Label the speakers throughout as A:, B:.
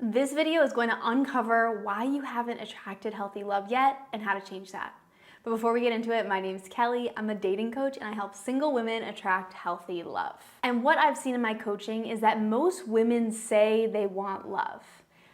A: This video is going to uncover why you haven't attracted healthy love yet and how to change that. But before we get into it, my name is Kelly. I'm a dating coach and I help single women attract healthy love. And what I've seen in my coaching is that most women say they want love.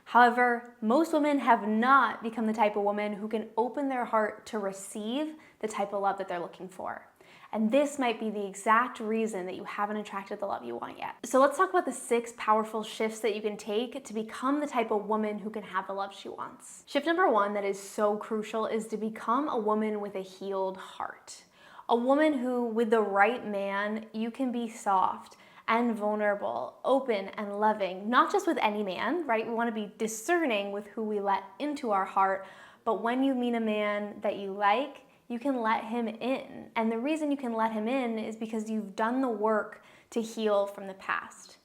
A: However, most women have not become the type of woman who can open their heart to receive the type of love that they're looking for. And this might be the exact reason that you haven't attracted the love you want yet. So let's talk about the 6 powerful shifts that you can take to become the type of woman who can have the love she wants. Shift number 1 that is so crucial is to become a woman with a healed heart. A woman who, with the right man, you can be soft and vulnerable, open and loving, not just with any man, right? We want to be discerning with who we let into our heart, but when you meet a man that you like, you can let him in. And the reason you can let him in is because you've done the work to heal from the past.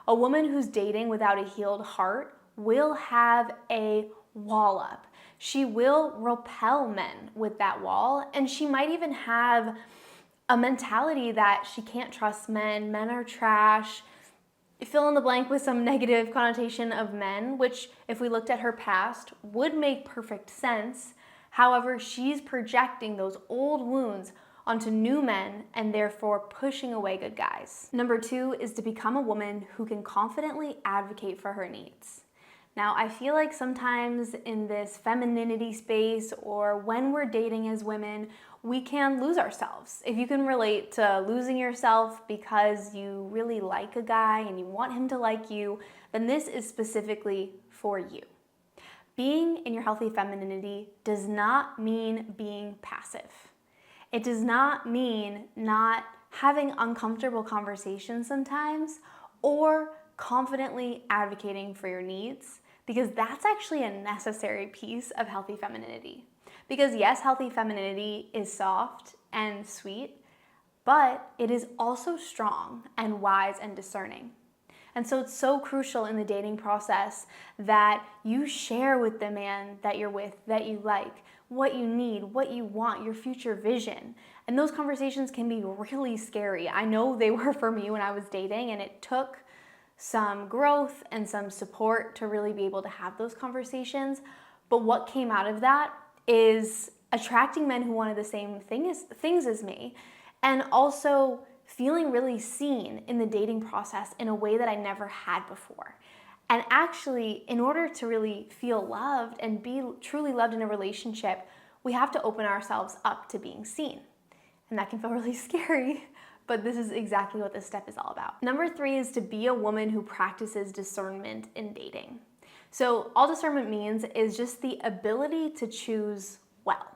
A: A woman who's dating without a healed heart will have a wall up. She will repel men with that wall, and she might even have a mentality that she can't trust men, men are trash, fill in the blank with some negative connotation of men, which if we looked at her past would make perfect sense. However, she's projecting those old wounds onto new men and therefore pushing away good guys. Number 2 is to become a woman who can confidently advocate for her needs. Now, I feel like sometimes in this femininity space or when we're dating as women, we can lose ourselves. If you can relate to losing yourself because you really like a guy and you want him to like you, then this is specifically for you. Being in your healthy femininity does not mean being passive. It does not mean not having uncomfortable conversations sometimes or confidently advocating for your needs, because that's actually a necessary piece of healthy femininity. Because yes, healthy femininity is soft and sweet, but it is also strong and wise and discerning. And so it's so crucial in the dating process that you share with the man that you're with, that you like, what you need, what you want, your future vision. And those conversations can be really scary. I know they were for me when I was dating, and it took some growth and some support to really be able to have those conversations. But what came out of that is attracting men who wanted the same things as me, and also feeling really seen in the dating process in a way that I never had before. And actually, in order to really feel loved and be truly loved in a relationship, we have to open ourselves up to being seen. And that can feel really scary, but this is exactly what this step is all about. Number 3 is to be a woman who practices discernment in dating. So all discernment means is just the ability to choose well.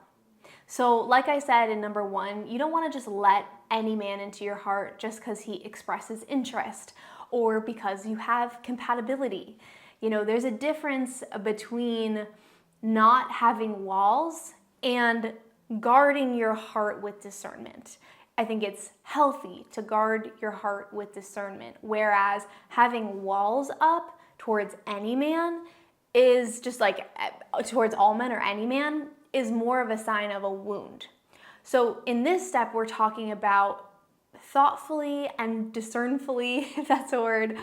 A: So like I said in number 1, you don't want to just let any man into your heart just because he expresses interest or because you have compatibility. You know, there's a difference between not having walls and guarding your heart with discernment. I think it's healthy to guard your heart with discernment, whereas having walls up towards any man is just like towards all men or any man is more of a sign of a wound. So in this step, we're talking about thoughtfully and discernfully, if that's a word,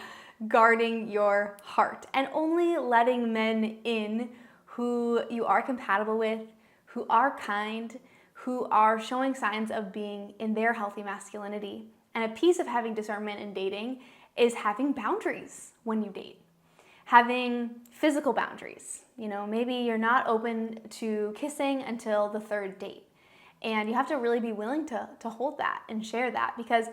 A: guarding your heart and only letting men in who you are compatible with, who are kind, who are showing signs of being in their healthy masculinity. And a piece of having discernment in dating is having boundaries when you date. Having physical boundaries. You know, maybe you're not open to kissing until the 3rd date. And you have to really be willing to hold that and share that, because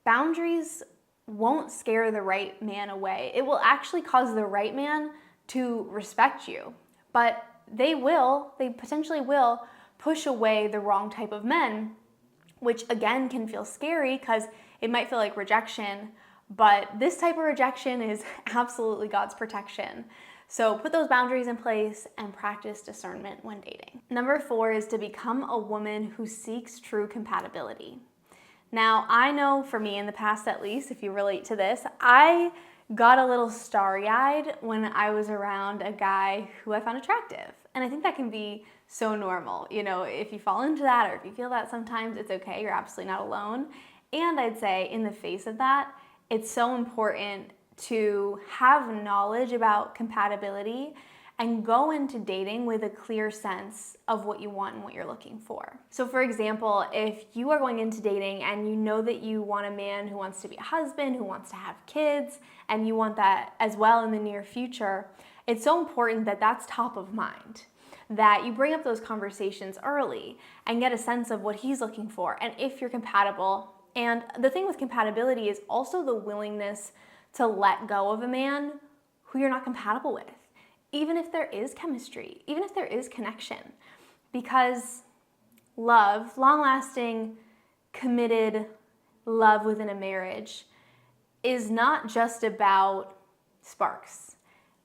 A: boundaries won't scare the right man away. It will actually cause the right man to respect you, but they potentially will push away the wrong type of men, which again can feel scary because it might feel like rejection, but this type of rejection is absolutely God's protection. So put those boundaries in place and practice discernment when dating. Number 4 is to become a woman who seeks true compatibility. Now, I know for me in the past, at least, if you relate to this, I got a little starry-eyed when I was around a guy who I found attractive. And I think that can be so normal. You know, if you fall into that or if you feel that sometimes, it's okay. You're absolutely not alone. And I'd say in the face of that, it's so important to have knowledge about compatibility and go into dating with a clear sense of what you want and what you're looking for. So for example, if you are going into dating and you know that you want a man who wants to be a husband, who wants to have kids, and you want that as well in the near future, it's so important that that's top of mind, that you bring up those conversations early and get a sense of what he's looking for and if you're compatible. And the thing with compatibility is also the willingness to let go of a man who you're not compatible with, even if there is chemistry, even if there is connection. Because love, long-lasting, committed love within a marriage is not just about sparks.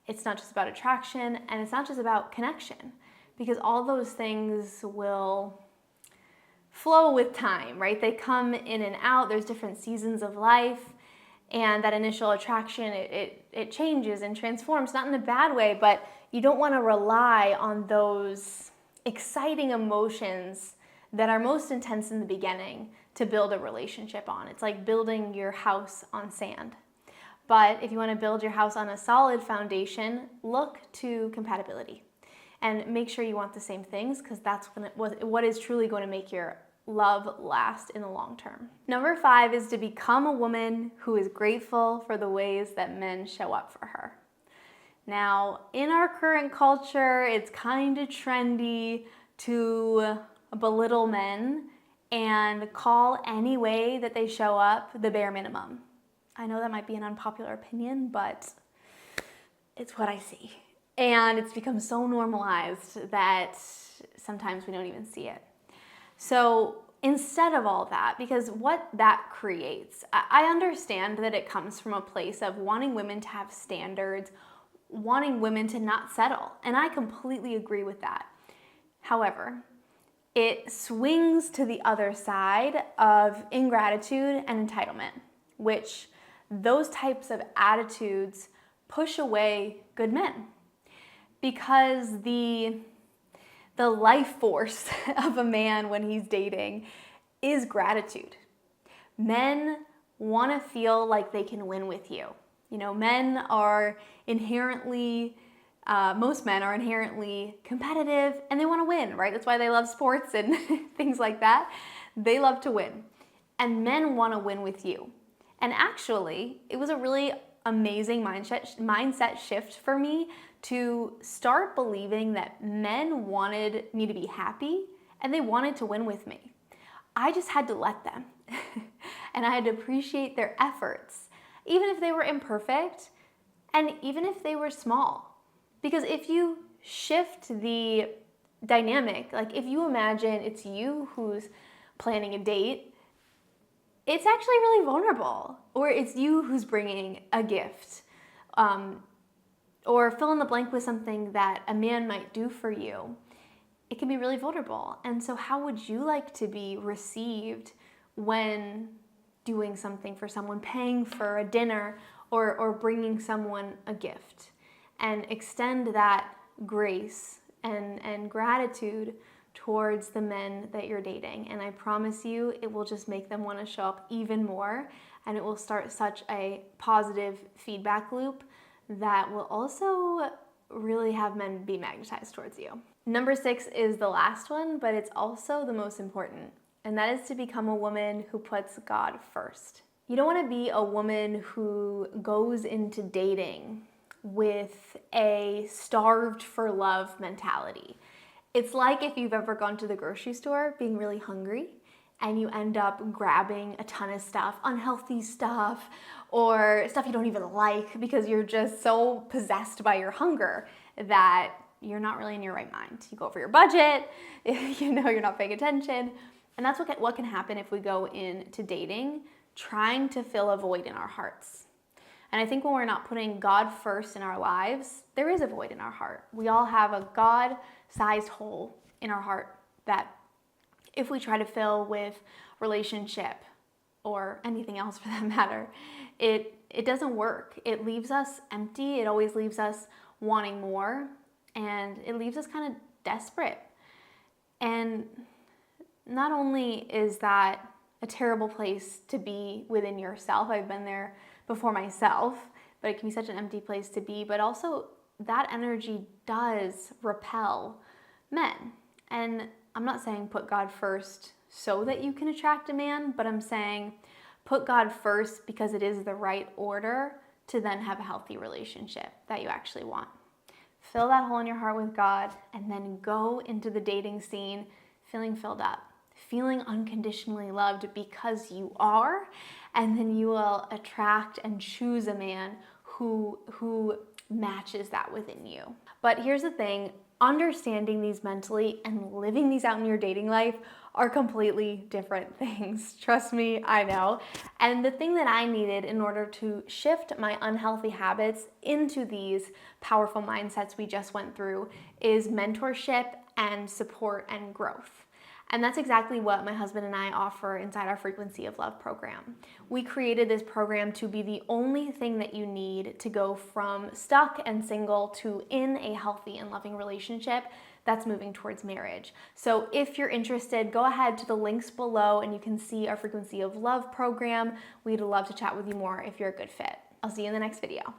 A: It's not just about attraction, and it's not just about connection, because all those things will flow with time, right? They come in and out. There's different seasons of life, and that initial attraction, it changes and transforms, not in a bad way, but you don't want to rely on those exciting emotions that are most intense in the beginning to build a relationship on. It's like building your house on sand. But if you want to build your house on a solid foundation, look to compatibility and make sure you want the same things, because that's what is truly going to make your love last in the long term. Number 5 is to become a woman who is grateful for the ways that men show up for her. Now, in our current culture, it's kind of trendy to belittle men and call any way that they show up the bare minimum. I know that might be an unpopular opinion, but it's what I see. And it's become so normalized that sometimes we don't even see it. So instead of all that, because what that creates, I understand that it comes from a place of wanting women to have standards, wanting women to not settle, and I completely agree with that. However, it swings to the other side of ingratitude and entitlement, which those types of attitudes push away good men, because the life force of a man when he's dating is gratitude. Men want to feel like they can win with you. You know, men are inherently, most men are inherently competitive, and they want to win, right? That's why they love sports and things like that. They love to win. And men want to win with you. And actually, it was a really amazing mindset shift for me to start believing that men wanted me to be happy and they wanted to win with me. I just had to let them. And I had to appreciate their efforts, even if they were imperfect and even if they were small. Because if you shift the dynamic, like if you imagine it's you who's planning a date, it's actually really vulnerable. Or it's you who's bringing a gift. Or fill in the blank with something that a man might do for you. It can be really vulnerable. And so how would you like to be received when doing something for someone, paying for a dinner, or bringing someone a gift? And extend that grace and gratitude towards the men that you're dating. And I promise you, it will just make them want to show up even more. And it will start such a positive feedback loop that will also really have men be magnetized towards you. Number 6 is the last one, but it's also the most important. And that is to become a woman who puts God first. You don't want to be a woman who goes into dating with a starved for love mentality. It's like if you've ever gone to the grocery store being really hungry and you end up grabbing a ton of stuff, unhealthy stuff, or stuff you don't even like because you're just so possessed by your hunger that you're not really in your right mind. You go over your budget, you know you're not paying attention. And that's what can happen if we go into dating trying to fill a void in our hearts. And I think when we're not putting God first in our lives, there is a void in our heart. We all have a God-sized hole in our heart that if we try to fill with relationship or anything else for that matter, it doesn't work. It leaves us empty. It always leaves us wanting more, and it leaves us kind of desperate. And not only is that a terrible place to be within yourself, I've been there before myself, but it can be such an empty place to be. But also, that energy does repel men. And I'm not saying put God first so that you can attract a man, but I'm saying put God first because it is the right order to then have a healthy relationship that you actually want. Fill that hole in your heart with God, and then go into the dating scene feeling filled up, feeling unconditionally loved because you are, and then you will attract and choose a man who matches that within you. But here's the thing, understanding these mentally and living these out in your dating life are completely different things. Trust me, I know. And the thing that I needed in order to shift my unhealthy habits into these powerful mindsets we just went through is mentorship and support and growth. And that's exactly what my husband and I offer inside our Frequency of Love program. We created this program to be the only thing that you need to go from stuck and single to in a healthy and loving relationship that's moving towards marriage. So if you're interested, go ahead to the links below and you can see our Frequency of Love program. We'd love to chat with you more if you're a good fit. I'll see you in the next video.